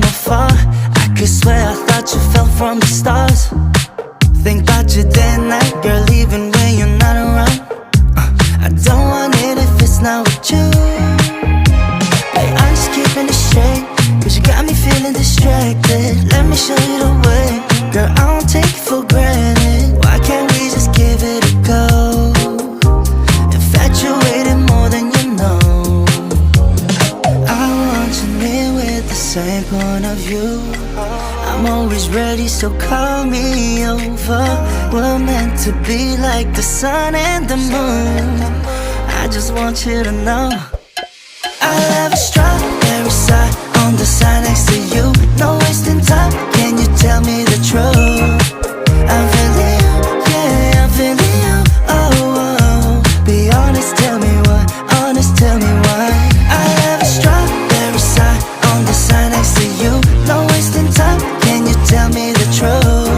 afar. I could swear I thought you fell from the stars. Think about you day and night, girl, even when you're not around. I don't want it if it's not with you. Hey, I'm just keeping it straight, cause you got me feeling distracted. Let me show you the way, girl, I don't take it for granted. Why can't we just give it a go? Infatuated more than you know. I want you near with the same point of view. I'm always ready, so call me over. We're meant to be like the sun and the moon. I just want you to know I'll have a strawberry side on the side next to you. No wasting time, can you tell me the truth? I'm feeling you, yeah, I'm feeling you. Oh, oh, be honest, tell me why. Honest, tell me why. I'll have a strawberry side on the side next to you. No wasting time, can you tell me the truth?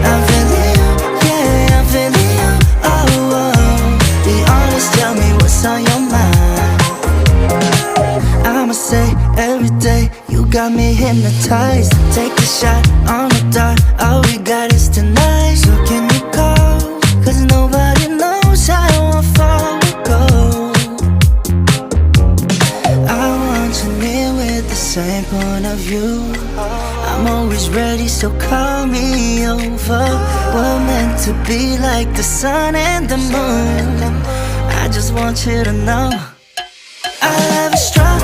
I'm feeling you, yeah, I'm feeling you. Oh, oh, be honest, tell me what's on your mind. I'ma say every day, you got me hypnotized. Take a shot on the dart, all we got is tonight. So can you call, cause nobody knows how far we go. I want you near with the same point of view. I'm always ready, so call me over. We're meant to be like the sun and the moon. I just want you to know I'll have a strong